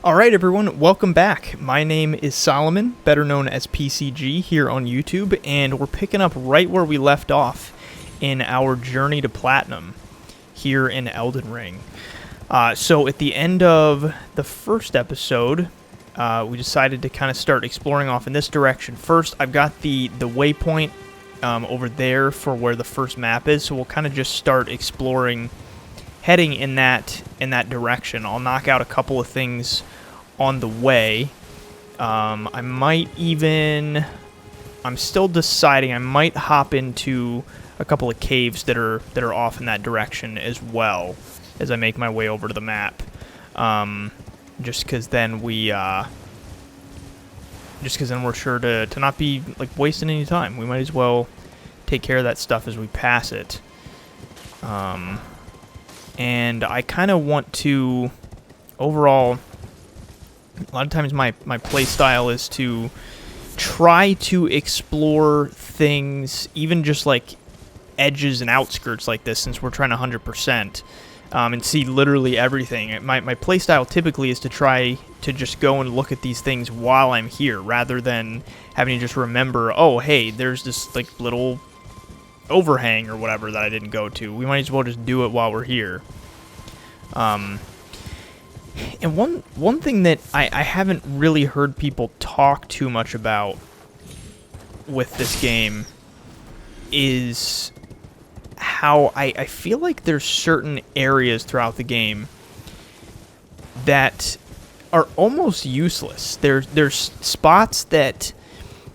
Alright everyone, welcome back. My name is Solomon, better known as PCG here on YouTube, and we're picking up right where we left off in our journey to Platinum here in Elden Ring. So at the end of the first episode, we decided to kind of start exploring off in this direction. First, I've got the waypoint over there for where the first map is, so we'll kind of just start exploring, heading in that direction. I'll knock out a couple of things on the way. I might even, I'm still deciding, I might hop into a couple of caves that are off in that direction as well as I make my way over to the map. Just because then we're sure to not be like wasting any time. We might as well take care of that stuff as we pass it. And I kind of want to, overall, a lot of times my play style is to try to explore things, even just like edges and outskirts like this, since we're trying to 100%, and see literally everything. My play style typically is to try to just go and look at these things while I'm here, rather than having to just remember, oh, hey, there's this like little overhang or whatever that I didn't go to. We might as well just do it while we're here. And one thing that I haven't really heard people talk too much about with this game is how I feel like there's certain areas throughout the game that are almost useless. There's spots that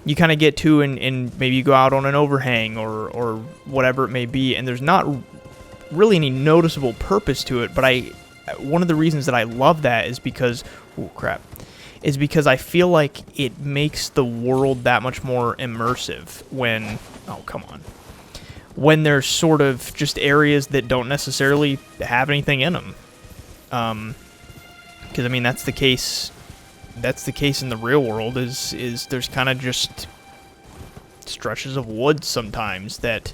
you kind of get to and maybe you go out on an overhang or whatever it may be, and there's not really any noticeable purpose to it, but one of the reasons that I love that is because, I feel like it makes the world that much more immersive when, when there's sort of just areas that don't necessarily have anything in them. Because, I mean, that's the case in the real world, is there's kind of just stretches of woods sometimes that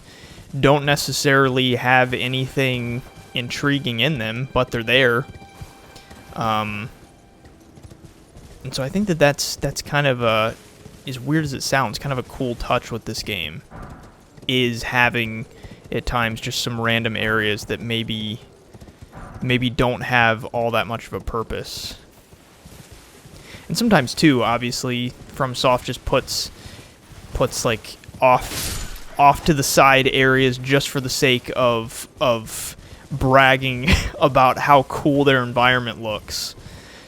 don't necessarily have anything intriguing in them, but they're there. And so I think that's kind of a, as weird as it sounds, kind of a cool touch with this game, is having at times just some random areas that maybe don't have all that much of a purpose. And sometimes too, obviously, FromSoft just puts like off to the side areas just for the sake of bragging about how cool their environment looks.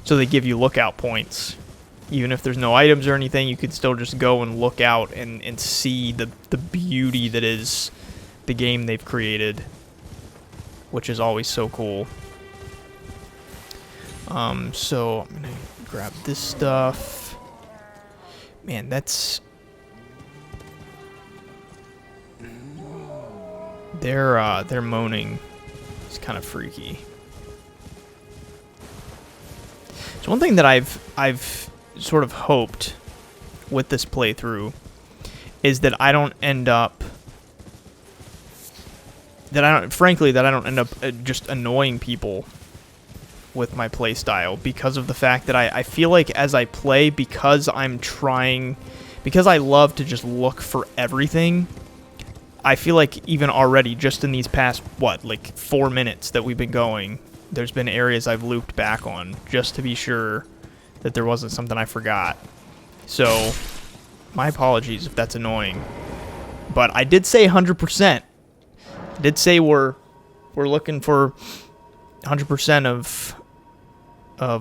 So they give you lookout points. Even if there's no items or anything, you could still just go and look out and see the beauty that is the game they've created, which is always so cool. So I'm gonna grab this stuff. Man, that's... They're moaning. It's kind of freaky. So one thing that I've sort of hoped with this playthrough is that I don't end up just annoying people with my play style, because of the fact that I feel like as I play, because I love to just look for everything, I feel like even already, just in these past, 4 minutes that we've been going, there's been areas I've looped back on just to be sure that there wasn't something I forgot. So, my apologies if that's annoying. But I did say 100%. I did say we're looking for 100% of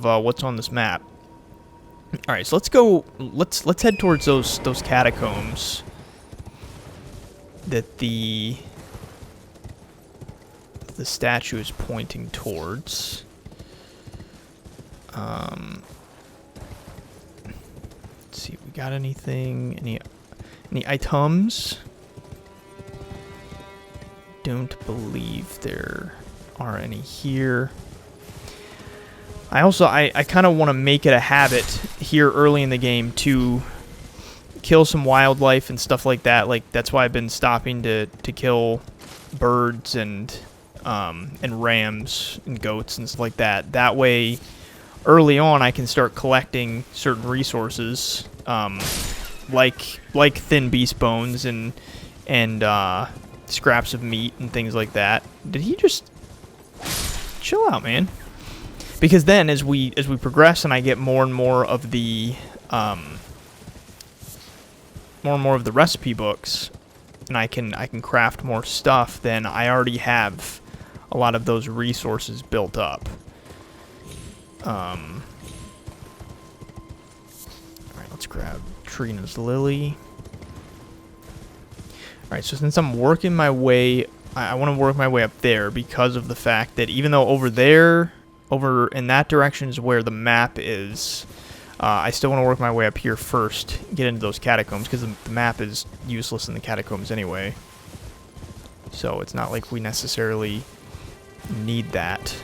what's on this map. All right, so let's go. Let's head towards those catacombs that the statue is pointing towards. Let's see, we got anything? Any items? Don't believe there are any here. I kind of want to make it a habit here early in the game to kill some wildlife and stuff like that. Like, that's why I've been stopping to kill birds and rams and goats and stuff like that. That way early on I can start collecting certain resources, like thin beast bones and scraps of meat and things like that. Did he just chill out, man? Because then as we progress and I get more and more of the recipe books, and I can craft more stuff, then I already have a lot of those resources built up. Alright, let's grab Trina's Lily. Alright, so since I'm working my way, I want to work my way up there because of the fact that even though over in that direction is where the map is, I still want to work my way up here first, get into those catacombs, because the map is useless in the catacombs anyway. So it's not like we necessarily need that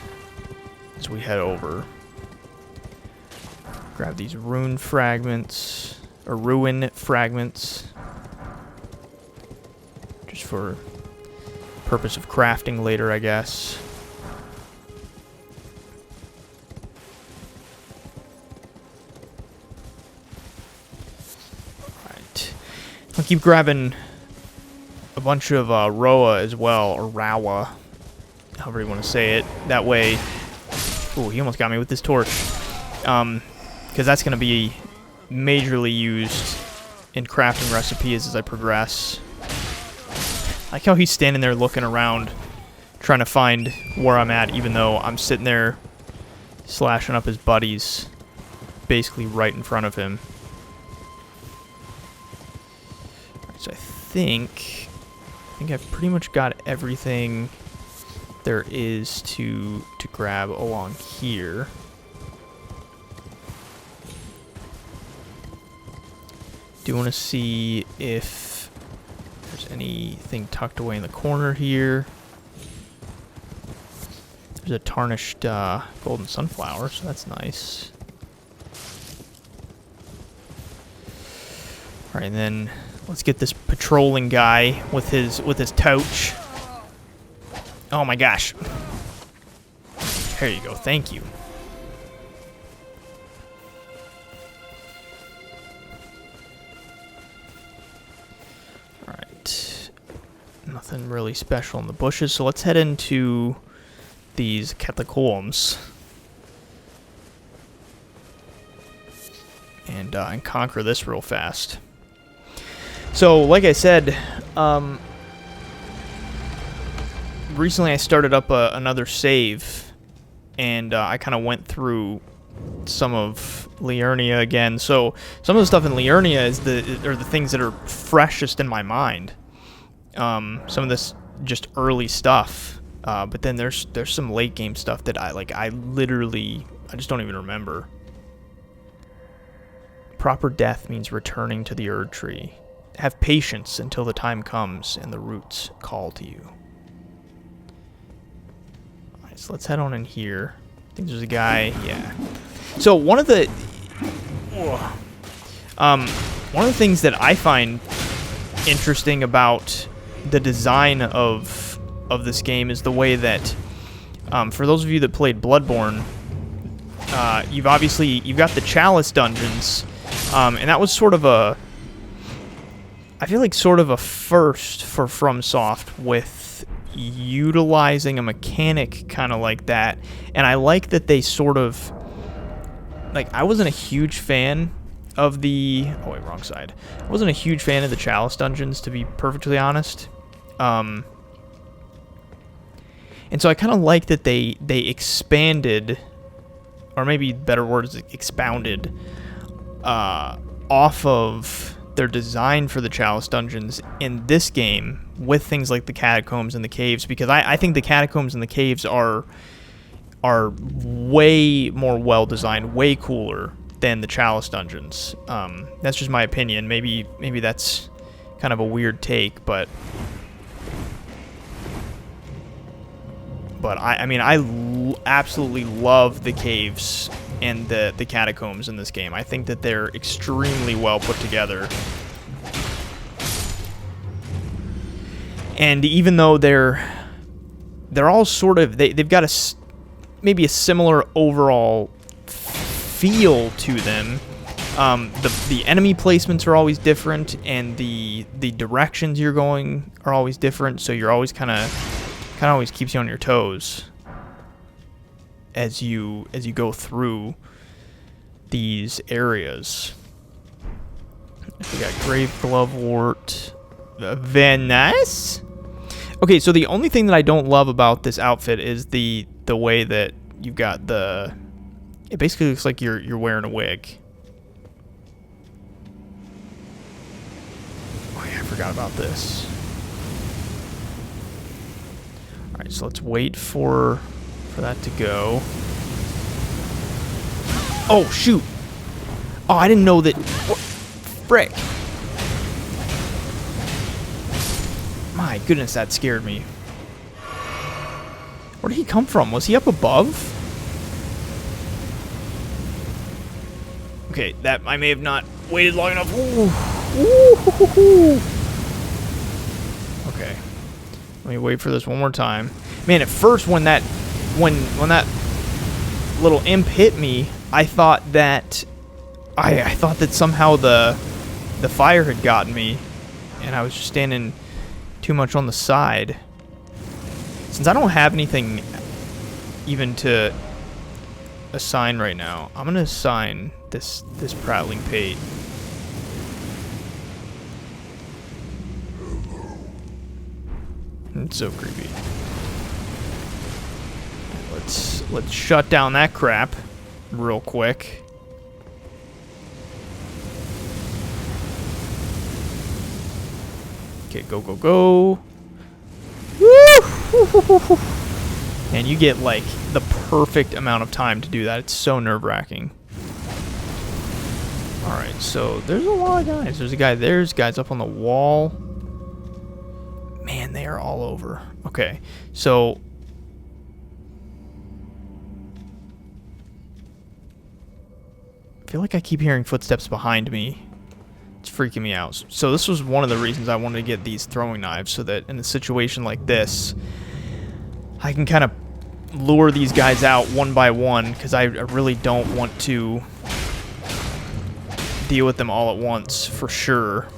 as we head over. Grab these ruin fragments, just for purpose of crafting later, I guess. I'll keep grabbing a bunch of Roa as well, or Rawa, however you want to say it. That way... Ooh, he almost got me with this torch. Because that's going to be majorly used in crafting recipes as I progress. I like how he's standing there looking around, trying to find where I'm at, even though I'm sitting there slashing up his buddies, basically right in front of him. So I think I've pretty much got everything there is to grab along here. Do want to see if there's anything tucked away in the corner here. There's a tarnished golden sunflower, so that's nice. All right, and then let's get this patrolling guy with his touch. Oh my gosh. There you go. Thank you. All right. Nothing really special in the bushes, so let's head into these catacombs and conquer this real fast. So, like I said, recently I started up another save, and I kind of went through some of Liurnia again. So, some of the stuff in Liurnia are the things that are freshest in my mind. Some of this just early stuff, but then there's some late game stuff that I just don't even remember. Proper death means returning to the Erd Tree. Have patience until the time comes and the roots call to you. Alright, so let's head on in here. I think there's a guy, yeah. So one of the things that I find interesting about the design of this game is the way that, for those of you that played Bloodborne, you've got the Chalice dungeons, and that was sort of a first for FromSoft with utilizing a mechanic kind of like that. And I like that they sort of... Like, I wasn't a huge fan of the... Oh, wait, wrong side. I wasn't a huge fan of the Chalice dungeons, to be perfectly honest. And so I kind of like that they expanded, or maybe better words, expounded, off of their design for the Chalice dungeons in this game with things like the catacombs and the caves, because I think the catacombs and the caves are way more well designed, way cooler than the Chalice dungeons. That's just my opinion. Maybe that's kind of a weird take, but I mean I absolutely love the caves and the catacombs in this game. I think that they're extremely well put together. And even though they're all sort of... They've got maybe a similar overall feel to them. The enemy placements are always different, and the directions you're going are always different. So you're always kind of always keeps you on your toes as you go through these areas. We got Grave Glovewort, Venice. Okay, so the only thing that I don't love about this outfit is the way that you've got the. It basically looks like you're wearing a wig. Oh yeah, I forgot about this. All right, so let's wait for that to go. Oh shoot! Oh, I didn't know that. What? Frick! My goodness, that scared me. Where did he come from? Was he up above? Okay, that I may have not waited long enough. Ooh. Ooh. Okay, let me wait for this one more time. Man, at first when that little imp hit me, I thought that I thought that somehow the fire had gotten me, and I was just standing too much on the side. Since I don't have anything even to assign right now, I'm gonna assign this prattling pate. It's so creepy. Let's shut down that crap real quick. Okay, go, go, go. Woo! And you get, like, the perfect amount of time to do that. It's so nerve-wracking. Alright, so there's a lot of guys. There's a guy there. There's guys up on the wall. Man, they are all over. Okay, so I feel like I keep hearing footsteps behind me. It's freaking me out. So this was one of the reasons I wanted to get these throwing knives, so that in a situation like this, I can kind of lure these guys out one by one, because I really don't want to deal with them all at once, for sure.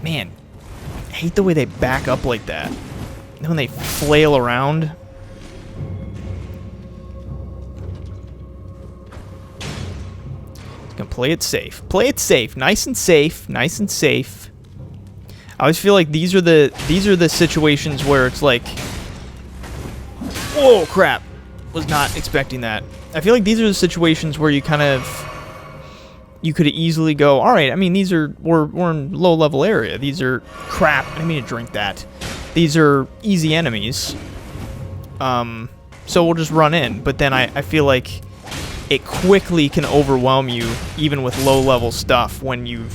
Man, I hate the way they back up like that. And when they flail around. Gonna play it safe. Play it safe. Nice and safe. Nice and safe. I always feel like these are the situations where it's like, whoa, crap. Was not expecting that. I feel like these are the situations where you kind of, you could easily go, all right, I mean, we're in low level area. These are crap. I didn't mean to drink that. These are easy enemies. So we'll just run in. But then I feel like it quickly can overwhelm you, even with low-level stuff, when you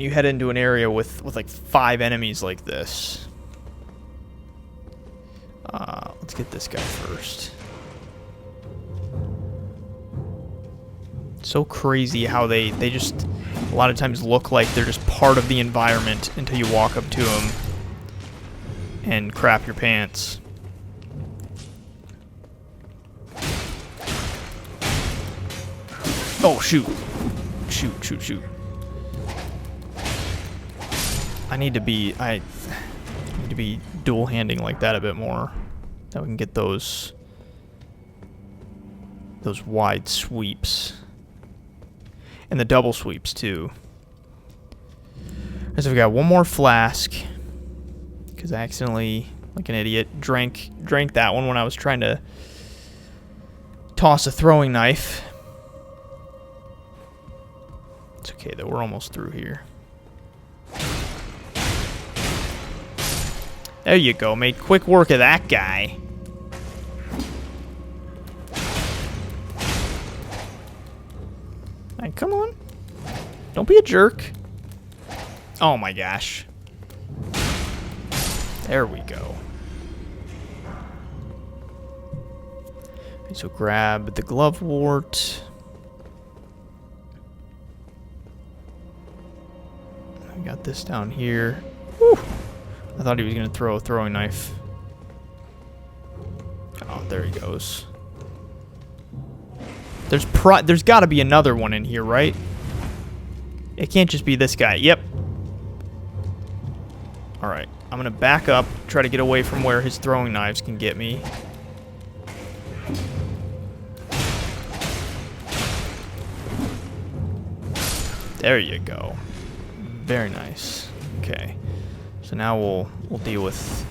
head into an area with like 5 enemies like this. Let's get this guy first. So crazy how they just a lot of times look like they're just part of the environment until you walk up to them and crap your pants. Oh, shoot. Shoot. I need to be dual handing like that a bit more. That we can get those wide sweeps. And the double sweeps too. So we got one more flask. Because I accidentally, like an idiot, drank that one when I was trying to toss a throwing knife. It's okay though, we're almost through here. There you go, made quick work of that guy. Hey, come on. Don't be a jerk. Oh my gosh. There we go. Okay, so grab the Glovewort. I got this down here. Whew. I thought he was going to throw a throwing knife. Oh, there he goes. There's got to be another one in here, right? It can't just be this guy. Yep. Alright, I'm gonna back up, try to get away from where his throwing knives can get me. There you go. Very nice. Okay. So now we'll deal with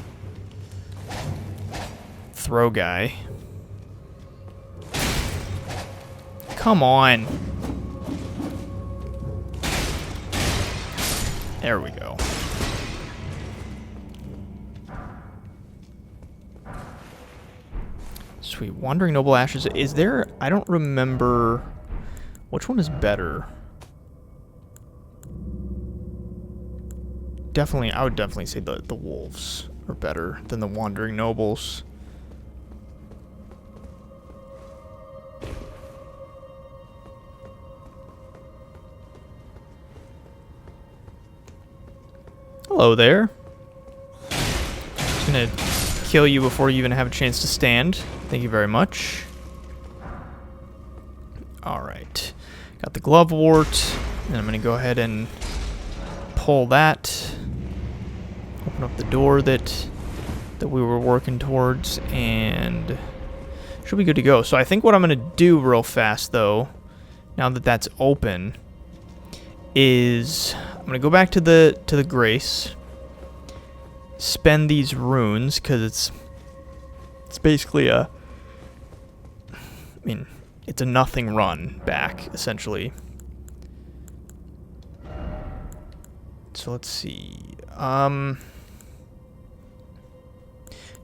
throw guy. Come on. There we go. Sweet. Wandering Noble Ashes. Is there... I don't remember... Which one is better? Definitely, I would definitely say the wolves are better than the Wandering Nobles. Hello there. Just gonna kill you before you even have a chance to stand. Thank you very much. Alright. Got the glove wart. And I'm gonna go ahead and pull that. Open up the door that we were working towards, and should be good to go. So I think what I'm gonna do real fast though, now that that's open, is I'm gonna go back to the Grace, spend these runes, because it's basically a, I mean, it's a nothing run back essentially. So let's see.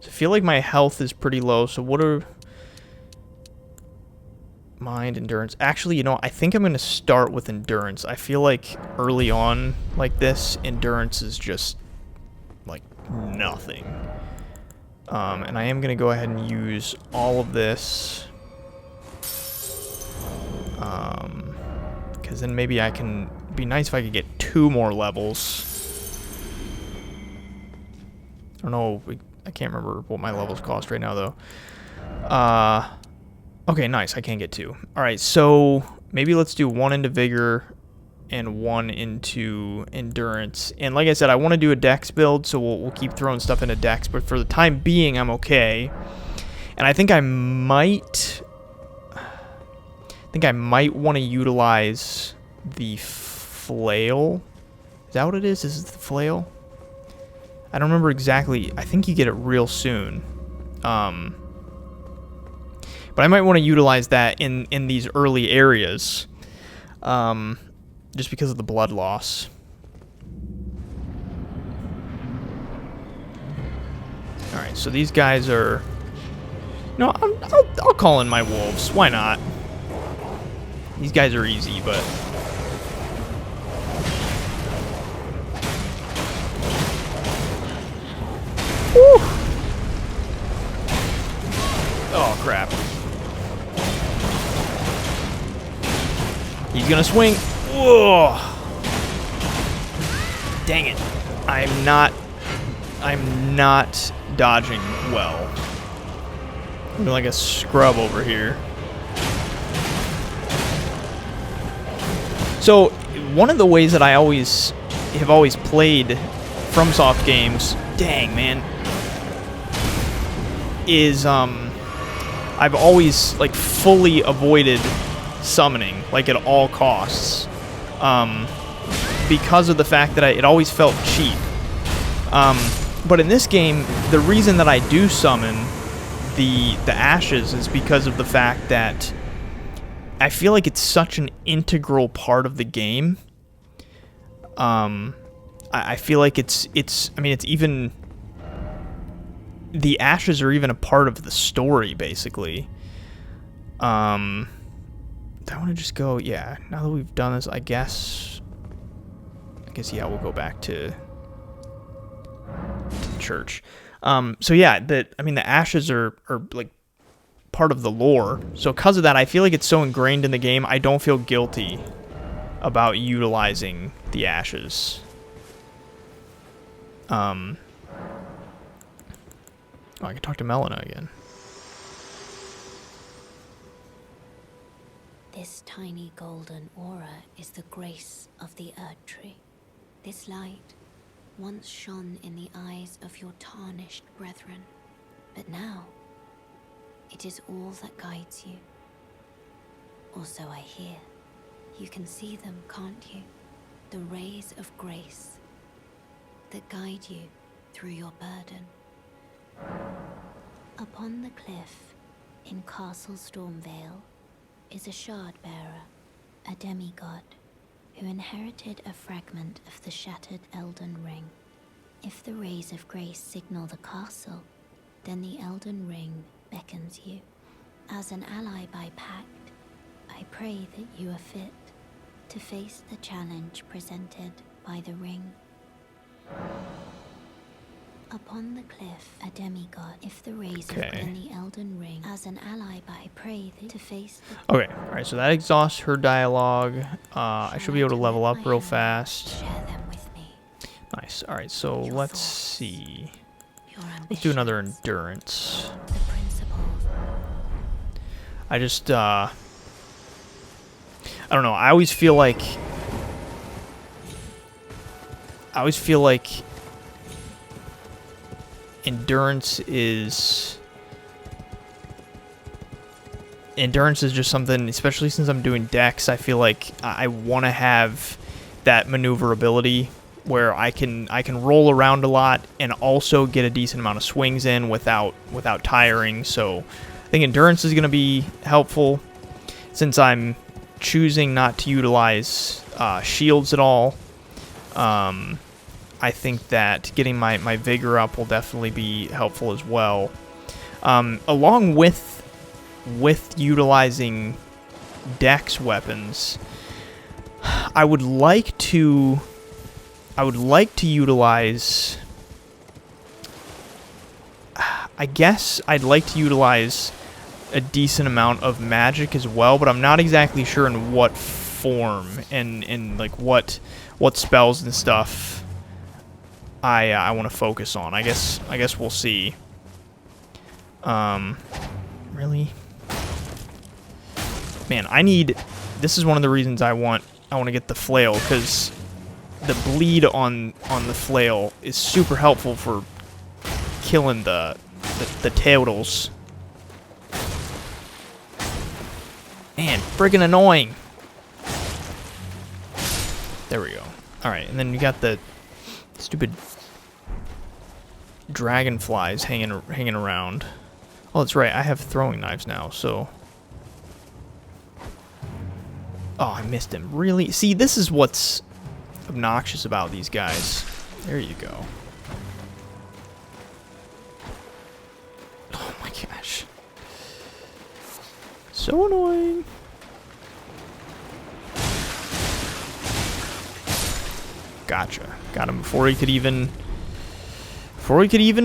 So I feel like my health is pretty low. So what are mind, endurance? Actually, you know, I think I'm going to start with endurance. I feel like early on like this, endurance is just like nothing. And I am going to go ahead and use all of this. Because then maybe I can... It'd be nice if I could get 2 more levels. I don't know. I can't remember what my levels cost right now, though. Okay, nice. I can get 2. All right, so maybe let's do 1 into Vigor and 1 into Endurance. And like I said, I want to do a Dex build, so we'll keep throwing stuff into Dex. But for the time being, I'm okay. And I think I might want to utilize the flail. Is that what it is? Is it the flail? I don't remember exactly. I think you get it real soon. But I might want to utilize that in these early areas. Just because of the blood loss. Alright, so these guys are... No, I'll call in my wolves. Why not? These guys are easy, but... Woo! Oh, crap. He's gonna swing. Whoa! Dang it. I'm not dodging well. I'm like a scrub over here. So, one of the ways that I have always played FromSoft games, dang, man, is I've always like fully avoided summoning, like at all costs, because of the fact that it always felt cheap. But in this game, the reason that I do summon the ashes is because of the fact that I feel like it's such an integral part of the game. I feel like it's I mean, it's even... The ashes are even a part of the story, basically. Do I want to just go... Yeah, now that we've done this, I guess, yeah, we'll go back to the church. So yeah, I mean, the ashes are like part of the lore. So because of that, I feel like it's so ingrained in the game, I don't feel guilty about utilizing the ashes. Oh, I can talk to Melina again. This tiny golden aura is the grace of the Erd Tree. This light once shone in the eyes of your tarnished brethren, but now it is all that guides you. Or so I hear. You can see them, can't you? The rays of grace that guide you through your burden. Upon the cliff in Castle Stormvale is a shard-bearer, a demigod, who inherited a fragment of the shattered Elden Ring. If the rays of grace signal the castle, then the Elden Ring beckons you. As an ally by pact, I pray that you are fit to face the challenge presented by the ring. Upon the cliff, a demigod. If the rays of the Elden Ring, as an ally, I pray that to face the... Okay, alright, so that exhausts her dialogue. I should be able to level up real fast. Share them with me. Nice. Alright, so Your let's thoughts, see. your Let's do another ambitions, endurance. the principles. I just, I don't know, I always feel like endurance is just something, especially since I'm doing decks, I feel like I want to have that maneuverability where I can roll around a lot and also get a decent amount of swings in without tiring. So I think endurance is going to be helpful since I'm choosing not to utilize shields at all. I think that getting my vigor up will definitely be helpful as well. Along with utilizing dex weapons, I would like to utilize, I guess I'd like to utilize a decent amount of magic as well, but I'm not exactly sure in what form and like what spells and stuff I want to focus on. I guess we'll see. Really? Man, this is one of the reasons I want to get the flail, because the bleed on the flail is super helpful for killing the turtles. Man, friggin' annoying. There we go. Alright, and then you got the stupid dragonflies hanging around. Oh, that's right, I have throwing knives now, so... Oh, I missed him. Really? See, this is what's obnoxious about these guys. There you go. Oh my gosh. So annoying. Gotcha. Got him before he could even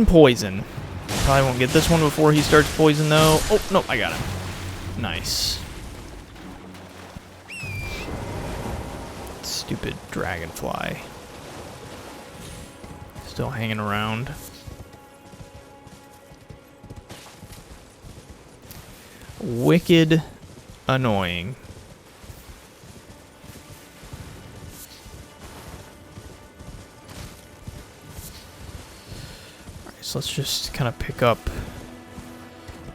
poison. Probably won't get this one before he starts poison though. Oh, no, I got him. Nice. Stupid dragonfly. Still hanging around. Wicked annoying. Alright, so let's just kind of pick up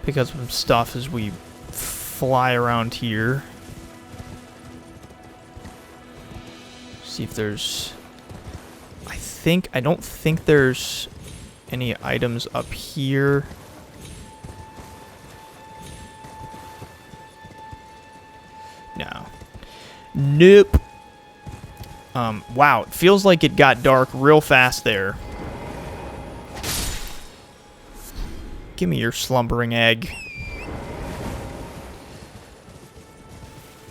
some stuff as we fly around here. See if there's... I don't think there's any items up here. No. Nope. Wow, it feels like it got dark real fast there. Give me your slumbering egg.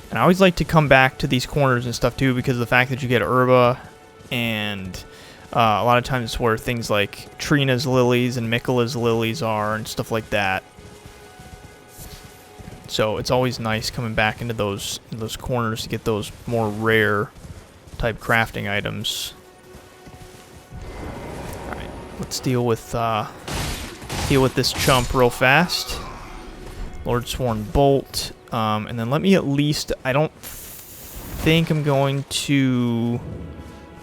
And I always like to come back to these corners and stuff too, because of the fact that you get herba, and a lot of times it's where things like Trina's lilies and Mikola's lilies are and stuff like that. So it's always nice coming back into those corners to get those more rare type crafting items. All right, let's deal with this chump real fast. Lord Sworn Bolt. And then let me at least... I don't think I'm going to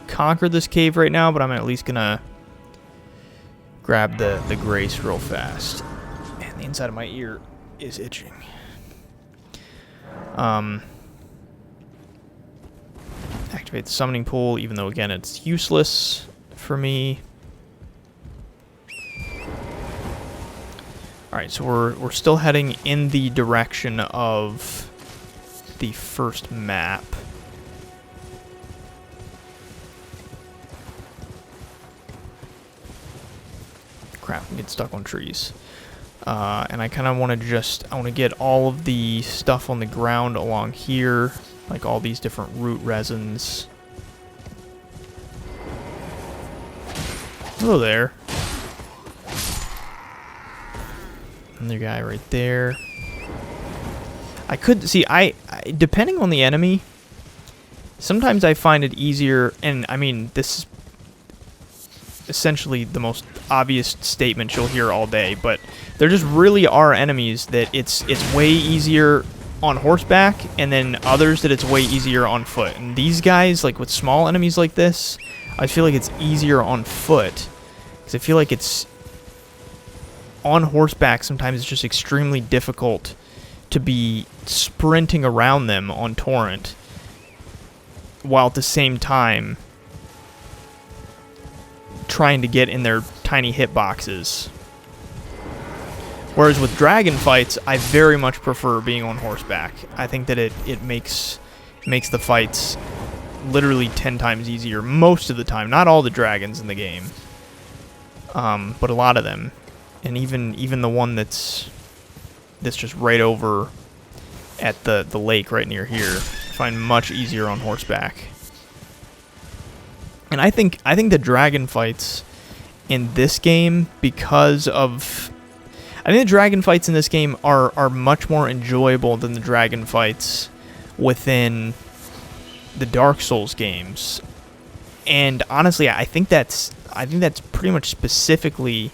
conquer this cave right now, but I'm at least going to grab the grace real fast. Man, the inside of my ear is itching. Activate the summoning pool, even though, again, it's useless for me. Alright, so we're still heading in the direction of the first map. Crap, I'm getting stuck on trees. And I kind of want to I want to get all of the stuff on the ground along here, like all these different root resins. Hello there. Another guy right there. I could see, I depending on the enemy, sometimes I find it easier, and I mean, this is essentially the most obvious statement you'll hear all day, but there just really are enemies that it's way easier on horseback, and then others that it's way easier on foot. And these guys, like with small enemies like this, I feel like it's easier on foot, because I feel like it's on horseback sometimes it's just extremely difficult to be sprinting around them on torrent, while at the same time trying to get in their tiny hitboxes. Whereas with dragon fights, I very much prefer being on horseback. I think that it makes the fights literally 10 times easier most of the time. Not all the dragons in the game, but a lot of them. And even the one that's just right over at the lake right near here, I find much easier on horseback. And I think the dragon fights in this game, because of... I think the dragon fights in this game are much more enjoyable than the dragon fights within the Dark Souls games. And honestly, I think that's pretty much specifically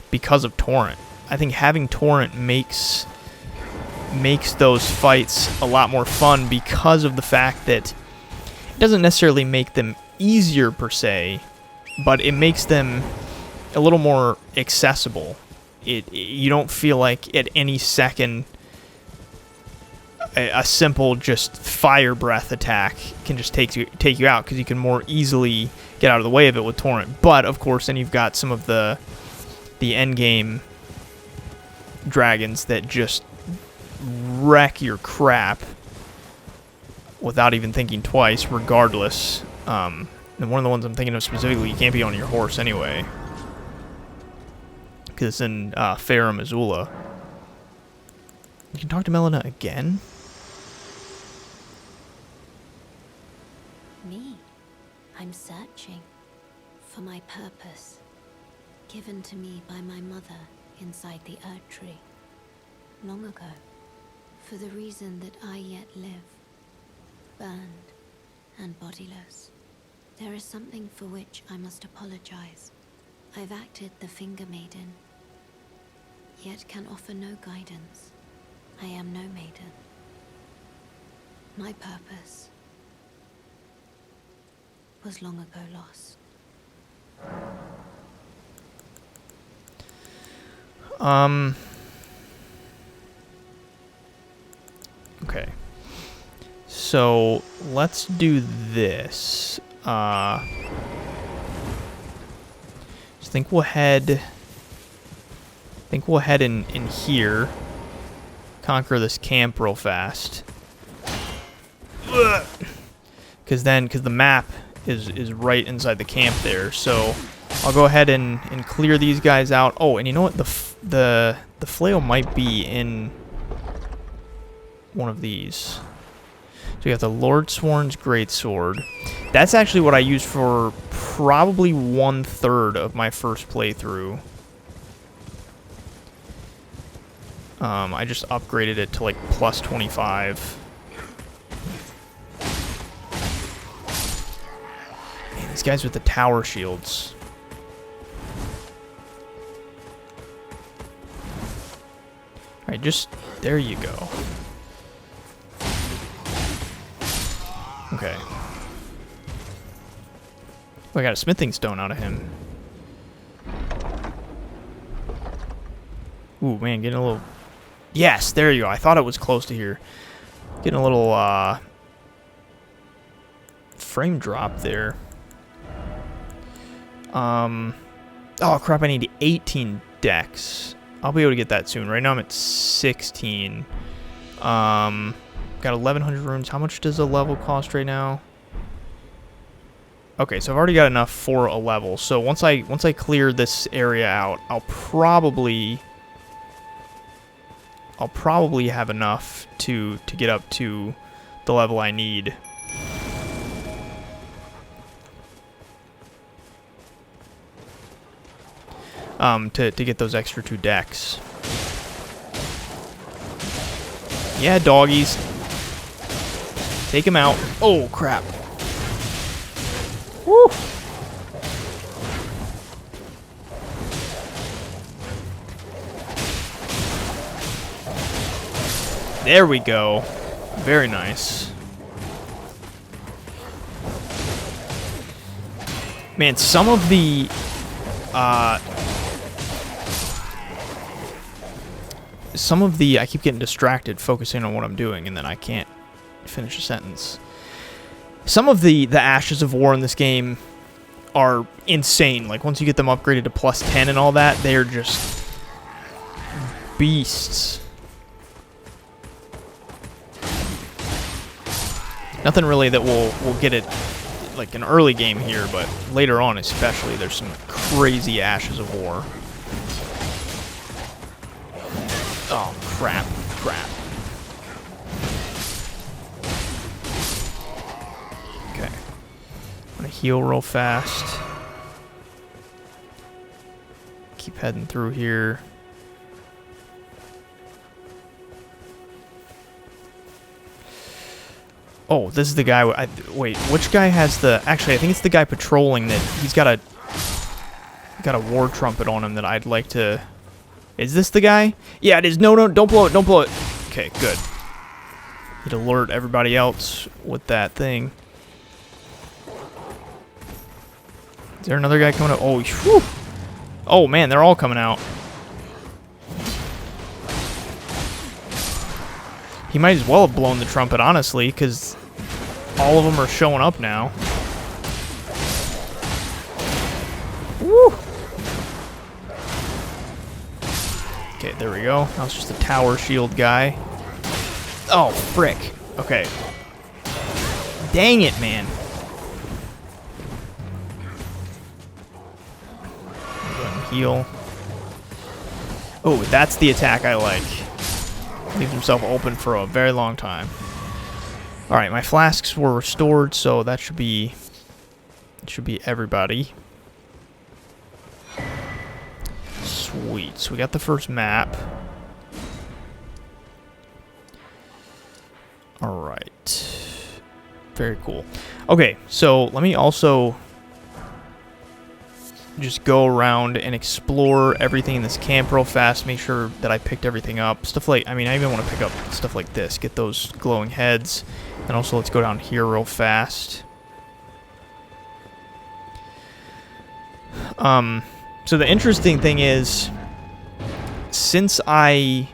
because of torrent. I think having torrent makes those fights a lot more fun, because of the fact that it doesn't necessarily make them easier per se, but it makes them a little more accessible. You don't feel like at any second a simple just fire breath attack can just take you out, because you can more easily get out of the way of it with torrent. But of course, then you've got some of the end game dragons that just wreck your crap without even thinking twice, regardless. And one of the ones I'm thinking of specifically, you can't be on your horse anyway, because it's in Farum Azula. You can talk to Melina again? Me? I'm searching for my purpose, given to me by my mother inside the Erd Tree, long ago, for the reason that I yet live, burned and bodiless. There is something for which I must apologize. I've acted the Finger Maiden, yet can offer no guidance. I am no maiden. My purpose was long ago lost. Okay. So let's do this. I think we'll head in here. Conquer this camp real fast. Because the map is right inside the camp there. So I'll go ahead and clear these guys out. Oh, and you know what? The flail might be in one of these. So we have the Lordsworn's Greatsword. That's actually what I used for probably 1/3 of my first playthrough. I just upgraded it to like plus 25. Man, these guys with the tower shields. Alright, just there you go. Okay. Oh, I got a smithing stone out of him. Ooh, man, getting a little... Yes, there you go. I thought it was close to here. Getting a little, frame drop there. Oh, crap, I need 18 decks. I'll be able to get that soon. Right now I'm at 16. Got 1,100 runes. How much does a level cost right now? Okay, so I've already got enough for a level. So once I clear this area out, I'll probably have enough to get up to the level I need. To get those extra 2 decks. Yeah, doggies. Take him out. Oh, crap. Woo! There we go. Very nice. Man, some of the... I keep getting distracted focusing on what I'm doing, and then I can't finish a sentence. Some of the Ashes of War in this game are insane. Like, once you get them upgraded to plus 10 and all that, they're just beasts. Nothing really that will get it like an early game here, but later on especially, there's some crazy Ashes of War. Oh, crap. Okay. I'm gonna heal real fast. Keep heading through here. Oh, this is the guy... wait, which guy has the... Actually, I think it's the guy patrolling that... He's got a war trumpet on him that I'd like to... Is this the guy? Yeah, it is. No, don't blow it. Don't blow it. Okay, good. Need to alert everybody else with that thing. Is there another guy coming out? Oh, whew. Oh, man, they're all coming out. He might as well have blown the trumpet, honestly, because all of them are showing up now. Woo! Okay, there we go. That was just a tower shield guy. Oh, frick. Okay. Dang it, man. Go ahead and heal. Oh, that's the attack I like. Leaves himself open for a very long time. Alright, my flasks were restored, so that should be everybody. Sweet. So we got the first map. Alright. Very cool. Okay, so let me also just go around and explore everything in this camp real fast, make sure that I picked everything up. Stuff like, I mean, I even want to pick up stuff like this, get those glowing heads. And also, let's go down here real fast. So the interesting thing is, since I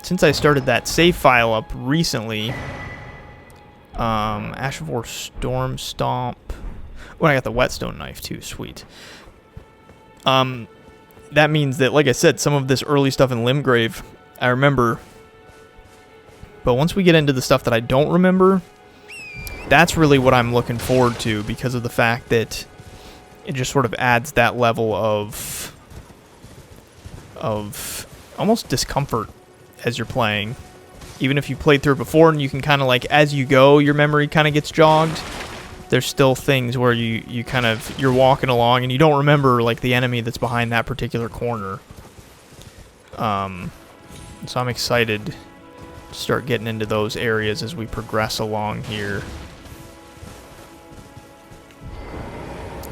started that save file up recently, Ash of War Storm Stomp. Oh, I got the whetstone knife too. Sweet. That means that, like I said, some of this early stuff in Limgrave, I remember. But once we get into the stuff that I don't remember, that's really what I'm looking forward to, because of the fact that it just sort of adds that level of almost discomfort as you're playing. Even if you played through it before and you can kind of, like, as you go, your memory kind of gets jogged. There's still things where you're walking along and you don't remember, like, the enemy that's behind that particular corner. So I'm excited to start getting into those areas as we progress along here.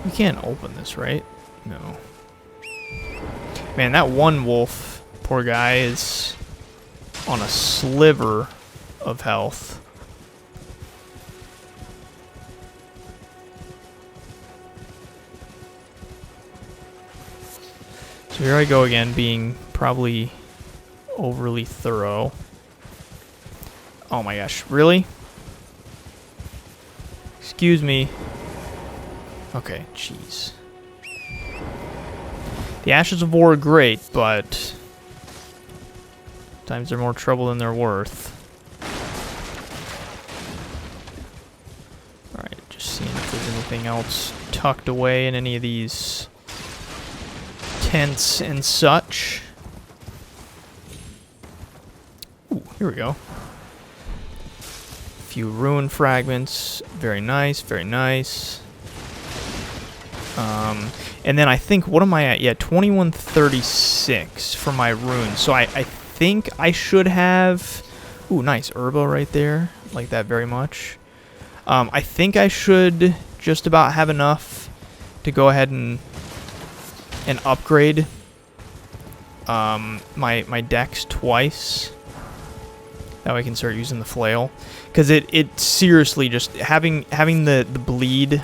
We can't open this, right? No. Man, that one wolf, poor guy, is on a sliver of health. here I go again, being probably overly thorough. Oh my gosh, really? Excuse me. Okay, jeez. The Ashes of War are great, but sometimes they're more trouble than they're worth. Alright, just seeing if there's anything else tucked away in any of these tents and such. Ooh, here we go. A few ruin fragments. Very nice, very nice. And then I think, what am I at? Yeah, 2136 for my runes. So I think I should have... Ooh, nice herba right there. Like that very much. I think I should just about have enough to go ahead and upgrade my dex twice. That way I can start using the flail. Because it seriously, just having the bleed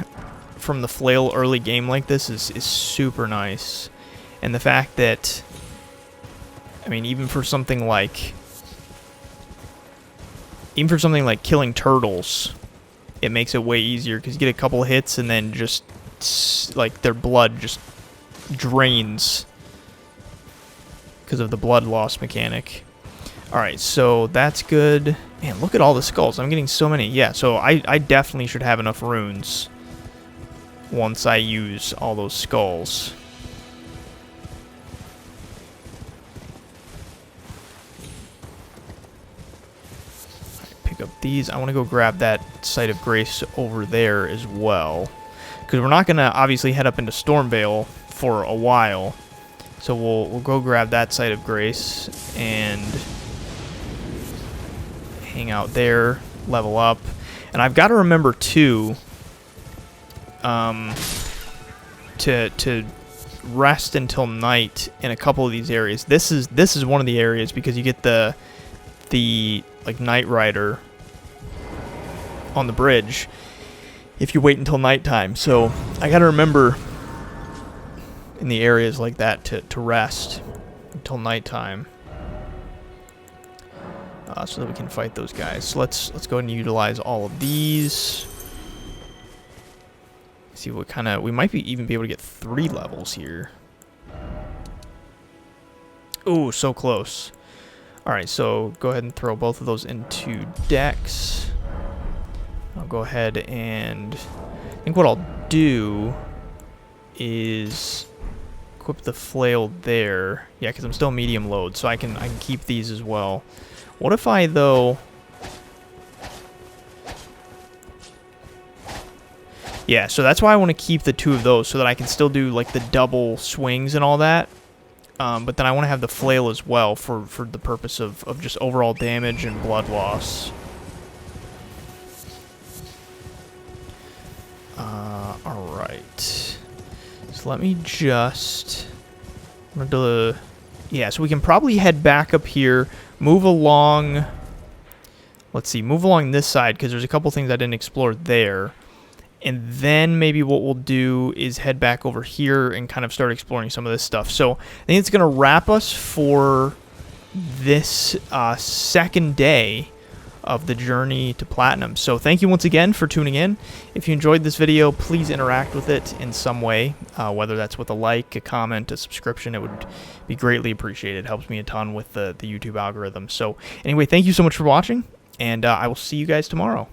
from the flail early game like this is super nice. And the fact that, I mean, even for something like killing turtles, it makes it way easier because you get a couple hits and then just like their blood just drains because of the blood loss mechanic. Alright, so that's good. Man, look at all the skulls. I'm getting so many. Yeah, so I definitely should have enough runes once I use all those skulls. Pick up these. I want to go grab that Site of Grace over there as well. Because we're not going to obviously head up into Stormvale for a while. So we'll go grab that Site of Grace and hang out there, level up. And I've got to remember too to rest until night in a couple of these areas. This is one of the areas because you get the like Night Rider on the bridge if you wait until nighttime. So I got to remember in the areas like that to rest until nighttime. So that we can fight those guys. So let's go ahead and utilize all of these. See what kind of... We might even be able to get 3 levels here. Ooh, so close. Alright, so go ahead and throw both of those into Dex. I'll go ahead and... I think what I'll do is equip the flail there. Yeah, because I'm still medium load, so I can keep these as well. What if I, though... Yeah, so that's why I want to keep the 2 of those, so that I can still do, like, the double swings and all that. But then I want to have the flail as well for the purpose of just overall damage and blood loss. Alright. So let me just... Yeah, so we can probably head back up here, move along... Let's see, move along this side, because there's a couple things I didn't explore there. And then maybe what we'll do is head back over here and kind of start exploring some of this stuff. So I think it's going to wrap us for this second day of the journey to Platinum. So thank you once again for tuning in. If you enjoyed this video, please interact with it in some way, whether that's with a like, a comment, a subscription. It would be greatly appreciated. It helps me a ton with the YouTube algorithm. So anyway, thank you so much for watching, and I will see you guys tomorrow.